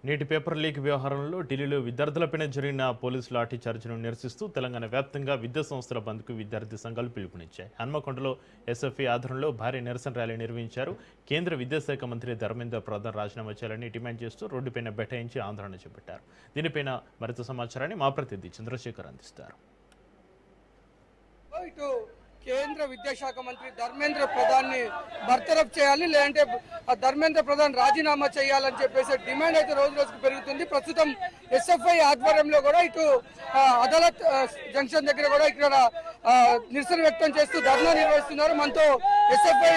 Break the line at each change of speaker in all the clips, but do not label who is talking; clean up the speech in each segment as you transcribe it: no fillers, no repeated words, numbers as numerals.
నీటి paper leak వ్యవహారంలో ఢిల్లీలో విద్యార్థులపైన జరిగిన పోలీసు లాఠీ చార్జ్ను నిరసిస్తూ తెలంగాణ వ్యాప్తంగా విద్యా సంస్థల బంద్కు విద్యార్థి సంఘాలు పిలుపునిచ్చాయి. హన్మకొండలో ఎస్ఎఫ్ఐ ఆధ్వర్యంలో భారీ నిరసన ర్యాలీ నిర్వహించారు. కేంద్ర విద్యాశాఖ మంత్రి ధర్మేంద్ర ప్రధాన్ రాజీనామా చేయాలని డిమాండ్ చేస్తూ రోడ్డుపైన బైఠాయించి ఆందోళన చేపట్టారు. దీనిపైన మరింత సమాచారాన్ని మా ప్రతినిధి చంద్రశేఖర్ అందిస్తారు.
కేంద్ర విద్యాశాఖ మంత్రి ధర్మేంద్ర ప్రధాన్ ని బర్తరఫ్ చేయాలి, లేదంటే ధర్మేంద్ర ప్రధాన్ రాజీనామా చేయాలని చెప్పేసి డిమాండ్ అయితే రోజు రోజుకు పెరుగుతుంది. ప్రస్తుతం ఎస్ఎఫ్ఐ ఆధ్వర్యంలో కూడా ఇటు అదాలత్ జంక్షన్ దగ్గర కూడా ఇక్కడ నిరసన వ్యక్తం చేస్తూ ధర్నా నిర్వహిస్తున్నారు. మనతో ఎస్ఎఫ్ఐ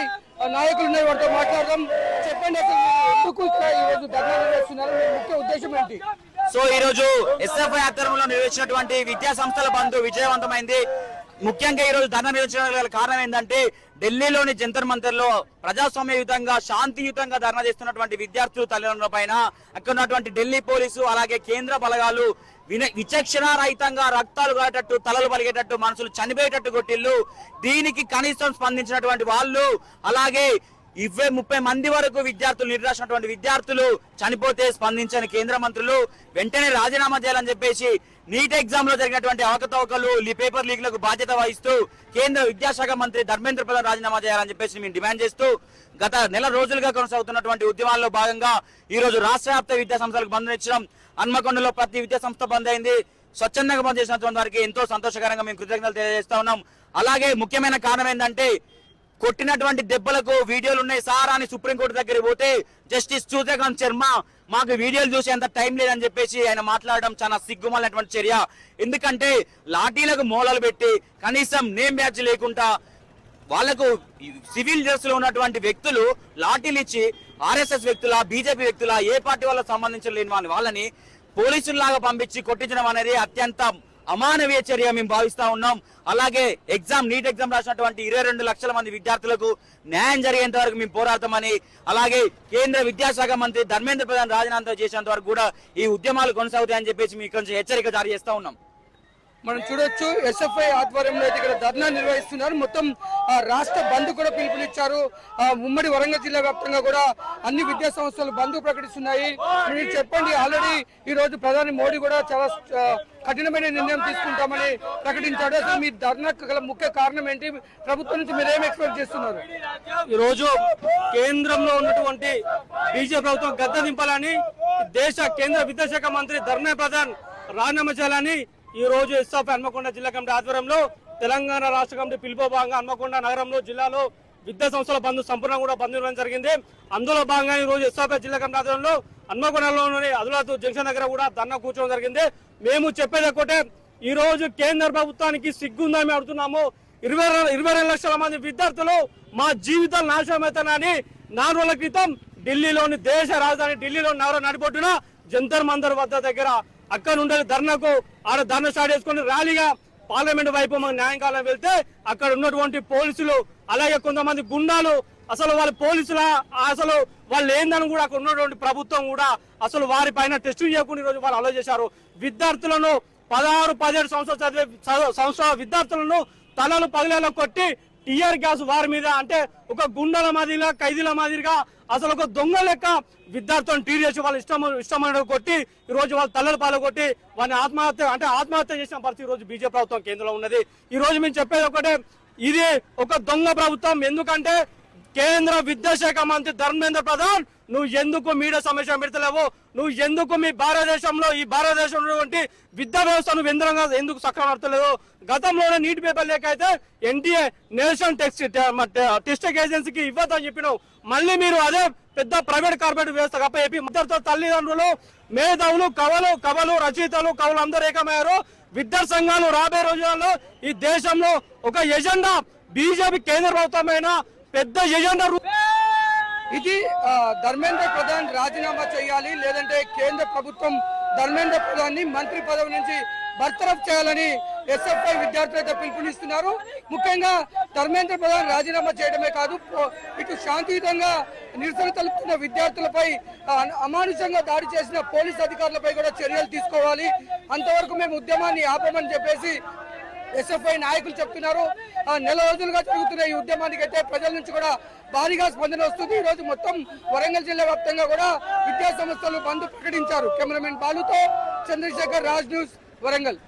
నాయకులు ఉన్నాయి, వారితో మాట్లాడదాం. చెప్పండి, అసలు ఎందుకు ఇక్కడ ఈ రోజు ధర్నా నిర్వహిస్తున్నారు, ముఖ్య ఉద్దేశం ఏంటి?
సో ఈ రోజు ఎస్ఎఫ్ఐ ఆధ్వర్యంలో నిర్వహించినటువంటి విద్యా సంస్థల బంద్ విజయవంతమైంది. ముఖ్యంగా ఈ రోజు ధర్నా నిర్వహించడానికి కారణం ఏంటంటే ఢిల్లీలోని జంతర్ మంతర్లో ప్రజాస్వామ్యయుతంగా శాంతియుతంగా ధర్నా చేస్తున్నటువంటి విద్యార్థులు తల్లిదండ్రుల పైన అక్కడ ఉన్నటువంటి ఢిల్లీ పోలీసు అలాగే కేంద్ర బలగాలు విచక్షణ రహితంగా రక్తాలు కాటట్టు తలలు పలిగేటట్టు మనుషులు చనిపోయేటట్టు కొట్టిల్లు. దీనికి కనీసం స్పందించినటువంటి వాళ్ళు అలాగే 20-30 మంది వరకు విద్యార్థులు నిర్రాసినటువంటి విద్యార్థులు చనిపోతే స్పందించని కేంద్ర మంత్రులు వెంటనే రాజీనామా చేయాలని చెప్పేసి నీట్ ఎగ్జామ్ లో జరిగినటువంటి అవకతవకలు పేపర్ లీక్లకు బాధ్యత వహిస్తూ కేంద్ర విద్యాశాఖ మంత్రి ధర్మేంద్ర ప్రధాన్ రాజీనామా చేయాలని చెప్పేసి మేము డిమాండ్ చేస్తూ గత నెల రోజులుగా కొనసాగుతున్నటువంటి ఉద్యమాల్లో భాగంగా ఈ రోజు రాష్ట్ర వ్యాప్త విద్యా సంస్థలకు బంద్ ఇచ్చడం, హన్మకొండలో ప్రతి విద్యా సంస్థ బంద్ అయింది. స్వచ్ఛందంగా బంద్ చేసినటువంటి వారికి ఎంతో సంతోషకరంగా మేము కృతజ్ఞతలు తెలియజేస్తా ఉన్నాం. అలాగే ముఖ్యమైన కారణం ఏంటంటే కొట్టినటువంటి దెబ్బలకు వీడియోలు ఉన్నాయి సార్ అని సుప్రీంకోర్టు దగ్గరికి పోతే జస్టిస్ సూర్యకాంత్ శర్మ మాకు వీడియోలు చూసేంత టైం లేదని చెప్పేసి ఆయన మాట్లాడడం చాలా సిగ్గుమాలినటువంటి చర్య. ఎందుకంటే లాఠీలకు మూలలు పెట్టి కనీసం నేమ్ బ్యాడ్జ్ లేకుండా వాళ్లకు సివిల్ డ్రెస్ లో ఉన్నటువంటి వ్యక్తులు లాఠీలు ఇచ్చి ఆర్ఎస్ఎస్ వ్యక్తుల బీజేపీ వ్యక్తుల ఏ పార్టీ వాళ్ళకి సంబంధించలేని వాళ్ళని పోలీసుల్లాగా పంపించి కొట్టించడం అనేది అత్యంత అమానవీయ చర్య మేము భావిస్తా ఉన్నాం. అలాగే నీట్ ఎగ్జామ్ రాసినటువంటి 22 లక్షల మంది విద్యార్థులకు న్యాయం జరిగేంత వరకు మేము పోరాడతామని, అలాగే కేంద్ర విద్యాశాఖ మంత్రి ధర్మేంద్ర ప్రధాన్ రాజీనామా చేసేంత వరకు కూడా ఈ ఉద్యమాలు కొనసాగుతాయని చెప్పేసి మీకు కొంచెం హెచ్చరిక జారీ చేస్తా ఉన్నాం.
మనం చూడొచ్చు, ఎస్ఎఫ్ఐ ఆధ్వర్యంలో అయితే ఇక్కడ ధర్నా నిర్వహిస్తున్నారు. మొత్తం రాష్ట్ర బంద్ కూడా పిలుపునిచ్చారు. ఉమ్మడి వరంగల్ జిల్లా వ్యాప్తంగా కూడా అన్ని విద్యా సంస్థలు బంద్ ప్రకటిస్తున్నాయి. మీరు చెప్పండి, ఆల్రెడీ ఈ రోజు ప్రధాని మోడీ కూడా చాలా కఠినమైన నిర్ణయం తీసుకుంటామని ప్రకటించాడు. అసలు మీ ధర్నాకు గల ముఖ్య కారణం ఏంటి? ప్రభుత్వం నుంచి మీరు ఏం ఎక్స్పెక్ట్ చేస్తున్నారు?
ఈ రోజు కేంద్రంలో ఉన్నటువంటి బీజేపీ ప్రభుత్వం గద్దె దింపాలని, దేశ కేంద్ర విద్యాశాఖ మంత్రి ధర్మేంద్ర ప్రధాన్ రాజీనామా చేయాలని ఈ రోజు ఎస్ఎఫ్ఐ హన్మకొండ జిల్లా కమిటీ ఆధ్వర్యంలో తెలంగాణ రాష్ట్ర కమిటీ పిలుపు భాగంగా హన్మకొండ నగరంలో జిల్లాలో విద్యా సంస్థల బంద్ సంపూర్ణంగా కూడా బంద్ నిర్వహించడం జరిగింది. అందులో భాగంగా ఈ రోజు ఎస్ఎఫ్ఐ జిల్లా కమిటీ ఆధ్వర్యంలో హన్మకొండలోని అదులాత్ జంక్షన్ దగ్గర కూడా ధర్నా కూర్చోవడం జరిగింది. మేము చెప్పేది ఒకటే, ఈ రోజు కేంద్ర ప్రభుత్వానికి సిగ్గుందని అడుగుతున్నాము. 22 లక్షల మంది విద్యార్థులు మా జీవితాలు నాశనం అవుతానని 4 రోజుల క్రితం ఢిల్లీలోని దేశ రాజధాని ఢిల్లీలో నగరం నడిబొడ్డున జంతర్ మంతర్ వద్ద దగ్గర అక్కడ నుండి ధర్నాకు ధర్నా స్టార్ట్ చేసుకుని ర్యాలీగా పార్లమెంట్ వైపు మాకు న్యాయం కాలం వెళ్తే అక్కడ ఉన్నటువంటి పోలీసులు అలాగే కొంతమంది గుండాలు అసలు వాళ్ళ పోలీసుల అసలు వాళ్ళు ఏందని కూడా అక్కడ ఉన్నటువంటి ప్రభుత్వం కూడా అసలు వారి పైన టెస్ట్ చేయకుండా ఈరోజు వాళ్ళు అలో చేశారు. విద్యార్థులను 16-17 సంవత్సరాల విద్యార్థులను తలలు పగిలేలా కొట్టి టీఆర్ గ్యాస్ వారి మీద అంటే ఒక గుండెల మాదిరిగా ఖైదీల మాదిరిగా అసలు ఒక దొంగ లెక్క విద్యార్థులను ట్రీట్ చేసి వాళ్ళు ఇష్టమైన కొట్టి ఈ రోజు వాళ్ళ తల్లలు పాల్గొట్టి వారిని ఆత్మహత్య చేసిన పరిస్థితి ఈ రోజు బీజేపీ ప్రభుత్వం కేంద్రంలో ఉన్నది. ఈ రోజు మేము చెప్పేది ఒకటే, ఇది ఒక దొంగ ప్రభుత్వం. ఎందుకంటే కేంద్ర విద్యాశాఖ మంత్రి ధర్మేంద్ర ప్రధాన్ నువ్వు ఎందుకు మీడియా సమస్య పెడతలేవు? నువ్వు ఎందుకు మీ భారతదేశంలో విద్యా వ్యవస్థను ఎందుకు సక్రమం నడతలేదు? గతంలోనే నీటి పేపర్ లేక అయితే ఎన్టీఏ నేషనల్ టెస్ట్ ఏజెన్సీకి ఇవ్వద్దని చెప్పినావు. మళ్ళీ మీరు అదే పెద్ద ప్రైవేట్ కార్పొరేట్ వ్యవస్థ కప్ప చెప్పి విద్యార్థుల తల్లిదండ్రులు మేధావులు కవులు రచయితలు కవులు అందరూ ఏకమయ్యారు. విద్యా సంఘాలు రాబోయే రోజులలో ఈ దేశంలో ఒక ఎజెండా బీజేపీ కేంద్ర ప్రభుత్వమైన పెద్ద ఎజెండా.
ఇది ధర్మేంద్ర ప్రధాన్ రాజీనామా చేయాలి, లేదంటే కేంద్ర ప్రభుత్వం ధర్మేంద్ర ప్రధాన్ ని మంత్రి పదవి నుంచి బర్తరఫ్ చేయాలని ఎస్ఎఫ్ఐ విద్యార్థులైతే పిలుపునిస్తున్నారు. ముఖ్యంగా ధర్మేంద్ర ప్రధాన్ రాజీనామా చేయడమే కాదు, ఇటు శాంతియుతంగా నిరసన తెలుపుతున్న విద్యార్థులపై అమానుషంగా దాడి చేసిన పోలీస్ అధికారులపై కూడా చర్యలు తీసుకోవాలి. అంతవరకు మేము ఉద్యమాన్ని ఆపమని చెప్పేసి ఎస్ఎఫ్ఐ నాయకులు చెప్తున్నారు. నెల రోజులుగా జరుగుతున్న ఈ ఉద్యమానికి అయితే ప్రజల నుంచి కూడా భారీగా స్పందన వస్తుంది. ఈ రోజు మొత్తం వరంగల్ జిల్లా వ్యాప్తంగా కూడా విద్యా సంస్థలు బంద్ ప్రకటించారు. కెమెరామెన్ బాలుతో చంద్రశేఖర్, రాజ్ న్యూస్, వరంగల్.